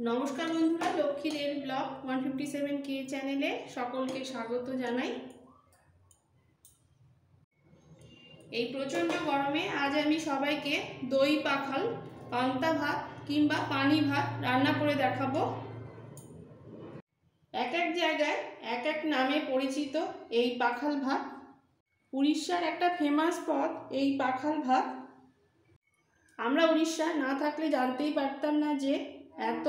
নমস্কার বন্ধুরা, লক্ষ্মীর এর ব্লগ 157K চ্যানেলে সকলকে স্বাগত জানাই। এই প্রচণ্ড গরমে আজ আমি সবাইকে দই পাখাল, পান্তা ভাত কিংবা পানি ভাত রান্না করে দেখাবো। এক এক জায়গায় এক এক নামে পরিচিত এই পাখাল ভাত। উড়িষ্যার একটা ফেমাস পদ এই পাখাল ভাত। আমরা উড়িষ্যা না থাকলে জানতেই পারতাম না যে এত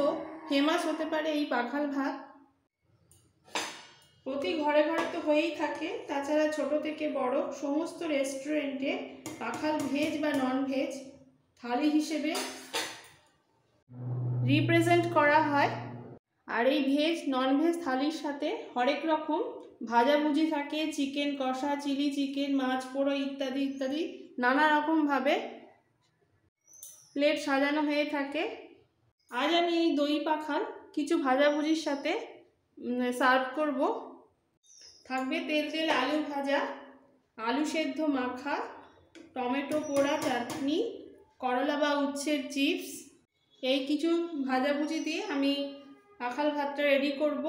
ফেমাস হতে পারে এই পাখাল ভাত। প্রতি ঘরে ঘরে তো হয়েই থাকে, তাছাড়া ছোট থেকে বড় সমস্ত রেস্টুরেন্টে পাখাল ভেজ বা নন ভেজ থালি হিসেবে রিপ্রেজেন্ট করা হয়। আর এই ভেজ নন ভেজ থালির সাথে হরেক রকম ভাজাভুজি থাকে, চিকেন কষা, চিলি চিকেন, মাছ পোড়ো ইত্যাদি ইত্যাদি নানা রকমভাবে প্লেট সাজানো হয়ে থাকে। আজ আমি এই দই পাখাল কিছু ভাজাভুজির সাথে সার্ভ করব। থাকবে তেল তেল আলু ভাজা, আলু সেদ্ধ মাখা, টমেটো পোড়া চাটনি, করলা বা উচ্ছের চিপস। এই কিছু ভাজাভুজি দিয়ে আমি পাখাল ভাতটা রেডি করব।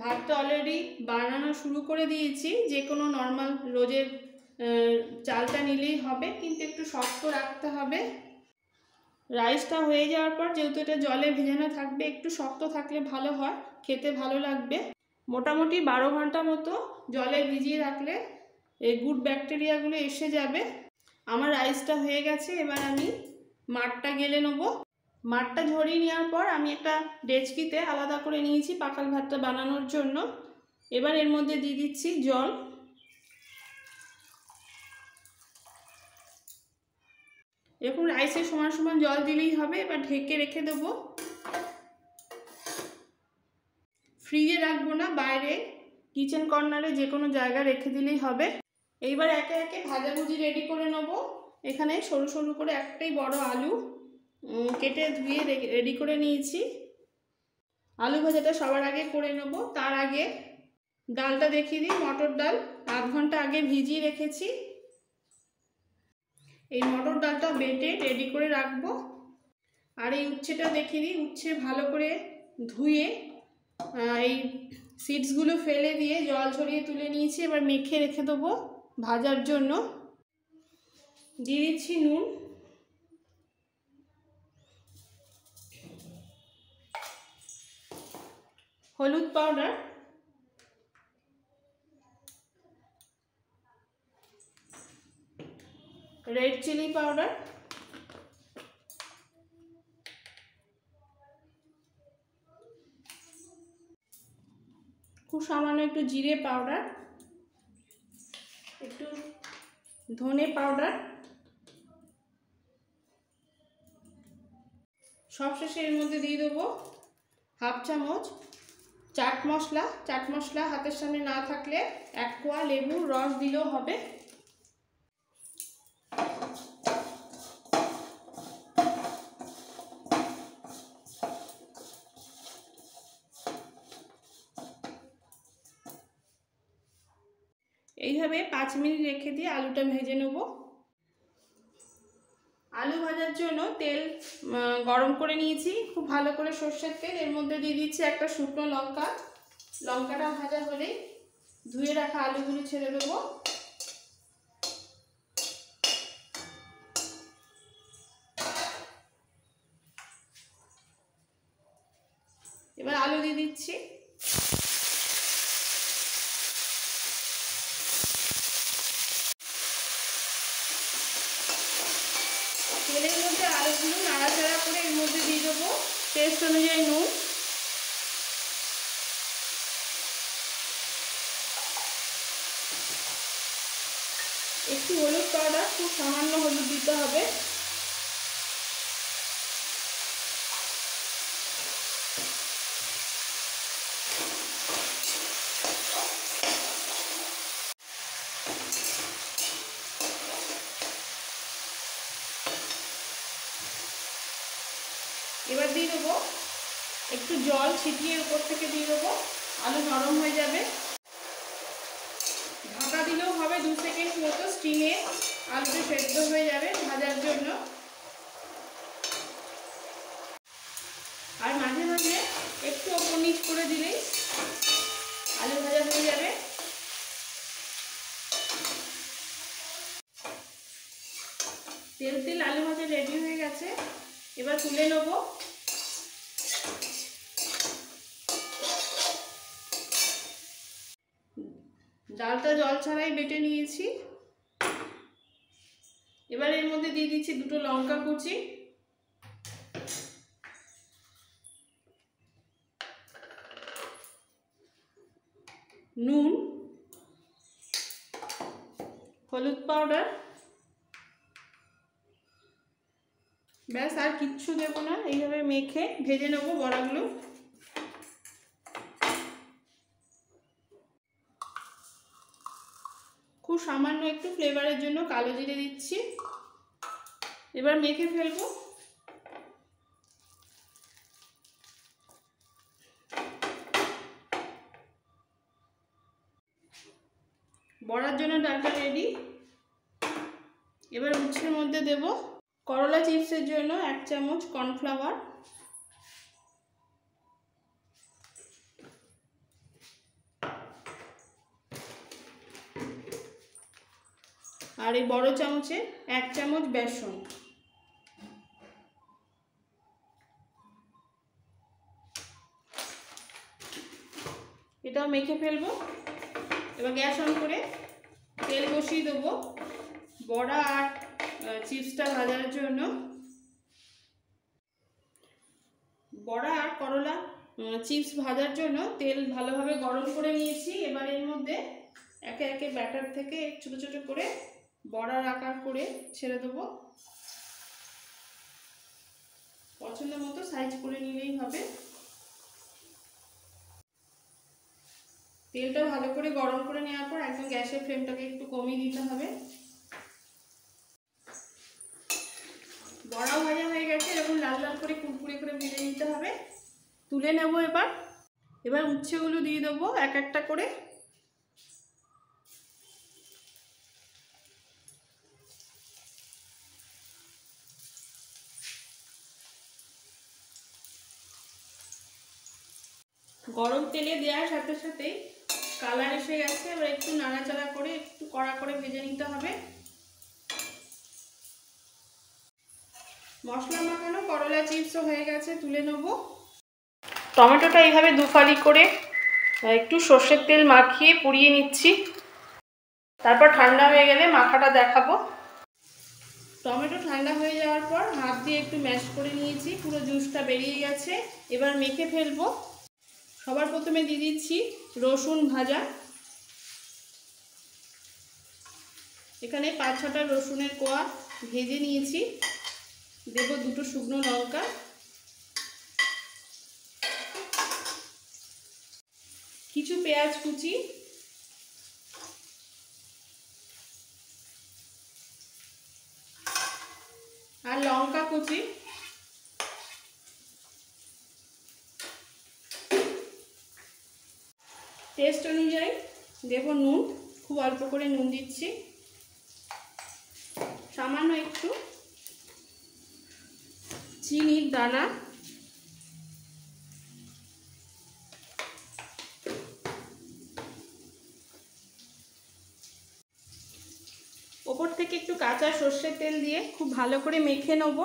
ভাতটা অলরেডি বানানো শুরু করে দিয়েছি। যে কোনো নর্মাল রোজের চালটা নিলেই হবে, কিন্তু একটু শক্ত রাখতে হবে। রাইসটা হয়ে যাওয়ার পর, যেহেতু এটা জলে ভেজানো থাকবে, একটু শক্ত থাকলে ভালো হয়, খেতে ভালো লাগবে। মোটামুটি 12 ঘন্টা মতো জলে ভিজিয়ে রাখলে এই গুড ব্যাকটেরিয়াগুলো এসে যাবে। আমার রাইসটা হয়ে গেছে, এবার আমি মাঠটা গেলে নেব। মাঠটা ঝরিয়ে নেওয়ার পর আমি একটা ডেচকিতে আলাদা করে নিয়েছি পাখাল ভাতটা বানানোর জন্য। এবার এর মধ্যে দিয়ে দিচ্ছি জল। এখন রাইসে সমান সমান জল দিলেই হবে। এবার ঢেকে রেখে দেবো। ফ্রিজে রাখবো না, বাইরে কিচেন কর্নারে যে কোনো জায়গায় রেখে দিলেই হবে। এইবার একে একে ভাজাভুজি রেডি করে নেব। এখানে সরু সরু করে একটাই বড় আলু কেটে ধুয়ে রেডি করে নিয়েছি। আলু ভাজাটা সবার আগে করে নেব। তার আগে ডালটা দেখিয়ে দিই। মটর ডাল আধ ঘন্টা আগে ভিজিয়ে রেখেছি। এই মটর ডালটা বেটে রেডি করে রাখবো। আর এই উচ্ছেটা দেখিয়ে দিই। উচ্ছে ভালো করে ধুয়ে এই সিডসগুলো ফেলে দিয়ে জল ছড়িয়ে তুলে নিয়েছি। এবার মেখে রেখে দেবো ভাজার জন্য। দিয়ে দিচ্ছি নুন, হলুদ পাউডার, রেড চিলি পাউডার, খুব সামান্য একটু জিরে পাউডার, একটু ধনে পাউডার, সবশেষে এর মধ্যে দিয়ে দেবো হাফ চামচ চাট মশলা। চাট মশলা হাতের সামনে না থাকলে 1 কোয়া লেবুর রস দিলেও হবে। এইভাবে 5 মিনিট রেখে দিয়ে আলুটা ভেজে নেব। আলু ভাজার জন্য তেল গরম করে নিয়েছি, খুব ভালো করে সর্ষের তেল। এর মধ্যে দিয়ে দিচ্ছি একটা শুকনো লঙ্কা। লঙ্কাটা ভাজা হলেই ধুয়ে রাখা আলুগুলো ছেড়ে দেবো। এবার আলু দিয়ে দিচ্ছি। তেলের মধ্যে আলুগুলো নাড়াচাড়া করে এর মধ্যে দিয়ে দেবো টেস্ট অনুযায়ী নুন, একটু হলুদ পাউডার, খুব সামান্য হলুদ দিতে হবে। এবার দিয়ে দেবো একটু জল ছিটিয়ে উপর থেকে দিয়ে দেবো। আলু নরম হয়ে যাবে। ঢাকা দিলেও হবে, 2 সেকেন্ড মতো স্টিমে আলুটা সেদ্ধ হয়ে যাবে ভাজার জন্য। আর মাঝে মাঝে একটু ওপর নিচ করে দিলেই আলু ভাজা হয়ে যাবে। তেল তেল আলু ভাজা রেডি হয়ে গেছে, এবার তুলে নেব। ডালটা জল ছাড়াই বেটে নিয়েছি। এবার এর মধ্যে দিয়ে দিচ্ছি দুটো লঙ্কা কুচি, নুন, হলুদ পাউডার, ব্যাস আর কিচ্ছু দেবো না। এইভাবে মেখে ভেজে নেবো বড়াগুলো। খুব সামান্য একটু ফ্লেভারের জন্য কালো জিরে দিচ্ছি। এবার মেখে ফেলবো। বড়ার জন্য ডালটা রেডি। এবার উচ্ছের মধ্যে দেব করলা চিপসের জন্য 1 চামচ কর্নফ্লাওয়ার, আর এই বড় চামচে 1 চামচ বেসন। এটাও মেখে ফেলবো। এবার গ্যাস অন করে তেল বসিয়ে দেবো বড়া আর চিপসটা ভাজার জন্য। বড়া আর করলা চিপস ভাজার জন্য তেল ভালোভাবে গরম করে নিয়েছি। এবার এর মধ্যে একে একে ব্যাটার থেকে ছোট ছোট করে বড়ার আকার করে ছেড়ে দেবো। পছন্দ মতো সাইজ করে নিলেই হবে। তেলটা ভালো করে গরম করে নেওয়ার পর একদম গ্যাসের ফ্লেমটাকে একটু কমিয়ে দিতে হবে। বড়াও ভাজা হয়ে গেছে, এরকম লাল লাল করে কুড়কুড়ে করে ভেজে নিতে হবে। তুলে নেব। এবার উচ্ছেগুলো দিয়ে দেবো এক একটা করে। গরম তেলে দেওয়ার সাথে সাথেই কালার এসে গেছে। এবার একটু নাড়াচাড়া করে একটু কড়া করে ভেজে নিতে হবে। মশলা মাখানো করলা চিপসও হয়ে গেছে, তুলে নেব। টমেটোটা এইভাবে দুফালি করে একটু সর্ষের তেল মাখিয়ে পুড়িয়ে নিচ্ছি, তারপর ঠান্ডা হয়ে গেলে মাখাটা দেখাবো। টমেটো ঠান্ডা হয়ে যাওয়ার পর হাত দিয়ে একটু ম্যাশ করে নিয়েছি, পুরো জুসটা বেরিয়ে গেছে। এবার মেখে ফেলবো। সবার প্রথমে দিয়ে দিচ্ছি রসুন ভাজা। এখানে 5-6টা রসুনের কোয়া ভেজে নিয়েছি। দেব 2টো শুকনো লঙ্কা, কিছু পেঁয়াজ কুচি, আর লঙ্কা কুচি, টেস্ট অনুযায়ী দেব নুন, খুব অল্প করে নুন দিচ্ছি, সামান্য একটু চিনির দানা, ওপর থেকে একটু কাঁচা সর্ষের তেল দিয়ে খুব ভালো করে মেখে নেব।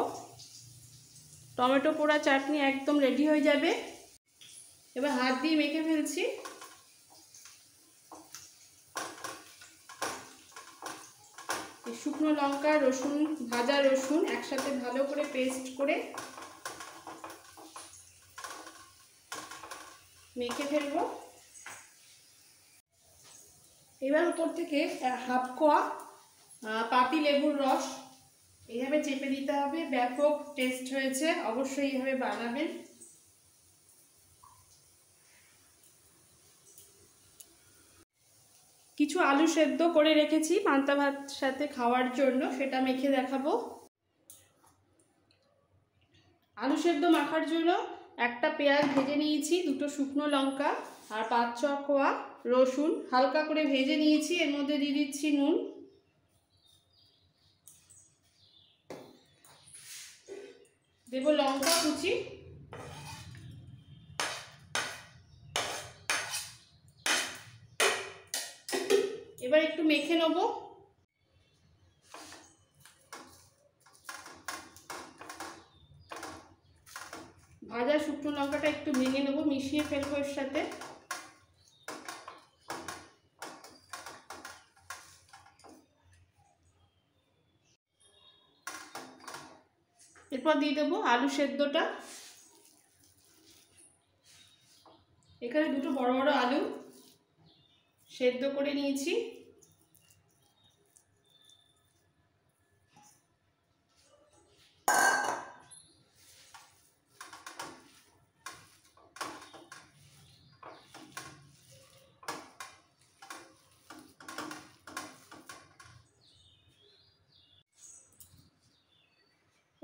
টমেটো পোড়া চাটনি একদম রেডি হয়ে যাবে। এবার হাত দিয়ে মেখে ফেলছি। শুকনো লঙ্কা, রসুন, ভাজা রসুন একসাথে ভালো করে পেস্ট করে মেখে ফেলবো। এবার উপর থেকে হাফ কোয়া পাতি লেবুর রস এইভাবে চেপে দিতে হবে। ব্যাপক টেস্ট হয়েছে, অবশ্যই এইভাবে বানাবেন। কিছু আলু সেদ্ধ করে রেখেছি পান্তা ভাত সাথে খাওয়ার জন্য, সেটা মেখে দেখাবো। আলু সেদ্ধ মাখার জন্য একটা পেঁয়াজ ভেজে নিয়েছি, 2টো শুকনো লঙ্কা আর 5-6 কোয়া রসুন হালকা করে ভেজে নিয়েছি। এর মধ্যে দিয়ে দিচ্ছি নুন, দেব লঙ্কা কুচি, এবার একটু মেখে নেব। ভাজা শুকনো লঙ্কাটা একটু ভেঙে নেব, মিশিয়ে ফেলবো এর সাথে। এরপর দিয়ে দেবো আলু সেদ্ধটা। এখানে দুটো বড় বড় আলু সেদ্ধ করে নিয়েছি।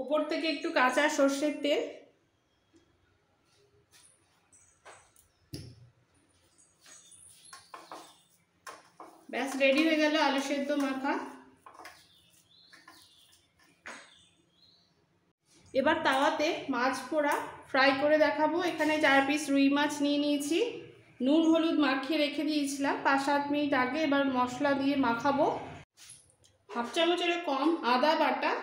উপর থেকে একটু কাঁচা সর্ষের তেল। ব্যাস রেডি হয়ে গেল আলু সেদ্ধ মাখা। এবার তাওয়াতে মাছ পোড়া ফ্রাই করে দেখাবো। এখানে 4 পিস রুই মাছ নিয়ে নিয়েছি, নুন হলুদ মাখিয়ে রেখে দিয়েছিলাম 5-7 মিনিট আগে। এবার মশলা দিয়ে মাখাবো। হাফ চামচের কম আদা বাটা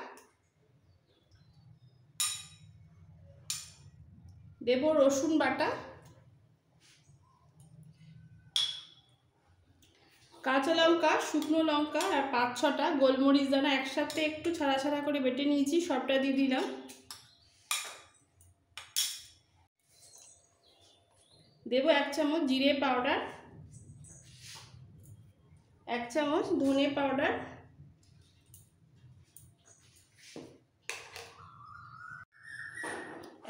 দেব, রসুন বাটা, কাঁচা লঙ্কা, শুকনো লঙ্কা আর 5-6টা গোলমরিচ দানা একসাথে একটু ছাড়া ছাড়া করে বেটে নিয়েছি, সবটা দিয়ে দিলাম। দেব 1 চামচ জিরে পাউডার, 1 চামচ ধনে পাউডার,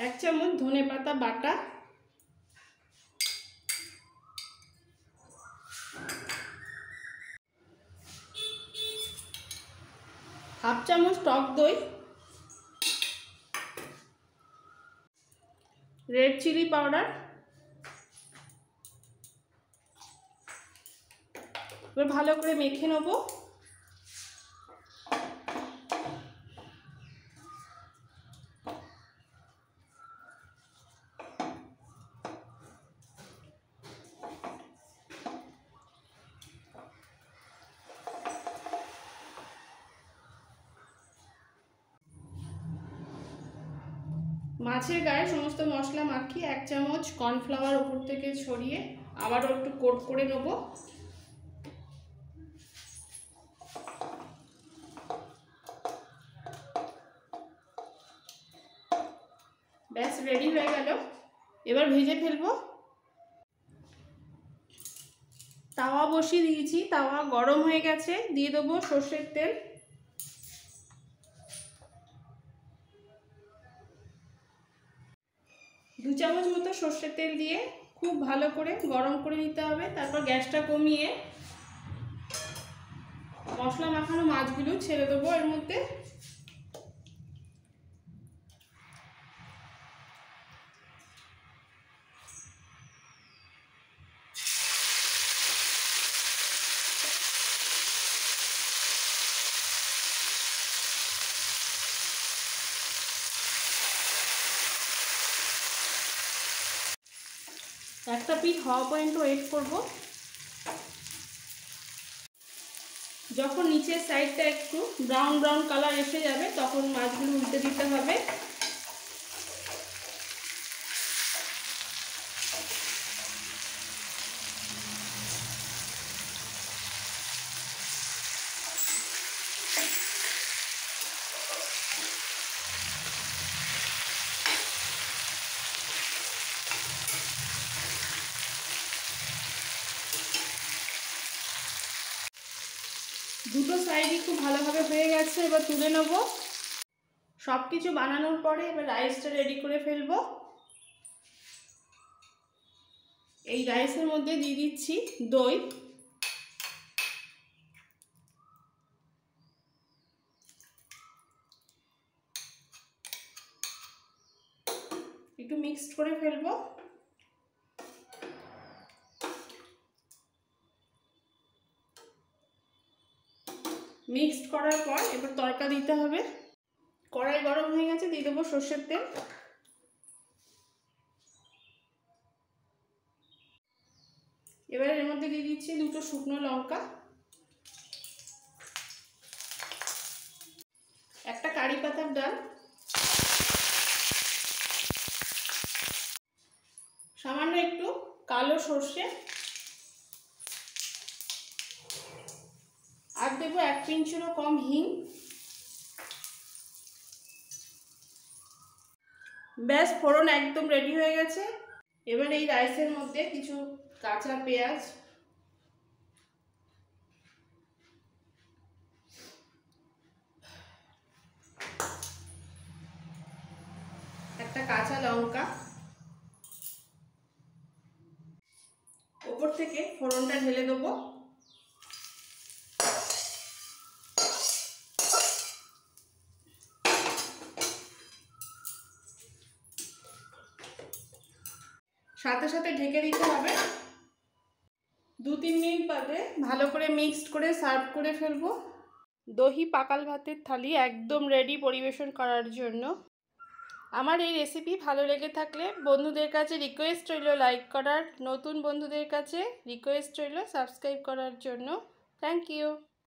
1 চামচ ধনে পাতা বাটা, হাফ চামচ টক দই, রেড চিলি পাউডার। এবার ভালো করে মেখে নেব। মাছের গায়ে সমস্ত মশলা মাখিয়ে 1 চামচ কর্নফ্লাওয়ার উপর থেকে ছড়িয়ে আবারও একটু কোট করে নেব। ব্যাস রেডি হয়ে গেল। এবার ভেজে ফেলবো। তাওয়া বসিয়ে দিয়েছি, তাওয়া গরম হয়ে গেছে, দিয়ে দেবো সর্ষের তেল। দু চামচ মতো সর্ষের তেল দিয়ে খুব ভালো করে গরম করে নিতে হবে। তারপর গ্যাসটা কমিয়ে মশলা মাখানো মাছগুলো ছেড়ে দেবো এর মধ্যে। একটা পিঠ হওয়া পর্যন্ত ওয়েট করব। যখন নিচের সাইডটা একটু ব্রাউন ব্রাউন কালার এসে যাবে তখন মাছগুলো উল্টে দিতে হবে। দুটো সাইডই খুব ভালোভাবে হয়ে গেছে, এবার তুলে নেব। সব কিছু বানানোর পরে এবার রাইসটা রেডি করে ফেলবো। এই রাইসের মধ্যে দিয়ে দিচ্ছি দই, একটু মিক্সড করে ফেলবো। মিক্সড করার পর এবার তড়কা দিতে হবে। কড়াই গরম হয়ে গেছে, দিয়ে দেবো সর্ষের তেল। এবার এর মধ্যে দিয়ে দিচ্ছি দুটো শুকনো লঙ্কা, কালো সর্ষে, আর দেবো 1 পিঞ্চেরও কম হিং। ব্যাস, ফোড়ন একদম রেডি হয়ে গেছে। এবার এই রাইসের মধ্যে কিছু কাঁচা পেঁয়াজ, একটা কাঁচা লঙ্কা, ওপর থেকে ফোড়নটা ঢেলে দেবো। সাথে সাথে ঢেকে দিতে হবে। 2-3 মিনিট বাদে ভালো করে মিক্সড করে সার্ভ করে ফেলবো। দহি পাকাল ভাতের থালি একদম রেডি পরিবেশন করার জন্য। আমার এই রেসিপি ভালো লেগে থাকলে বন্ধুদের কাছে রিকোয়েস্ট রইল লাইক করার, নতুন বন্ধুদের কাছে রিকোয়েস্ট রইল সাবস্ক্রাইব করার জন্য। Thank you.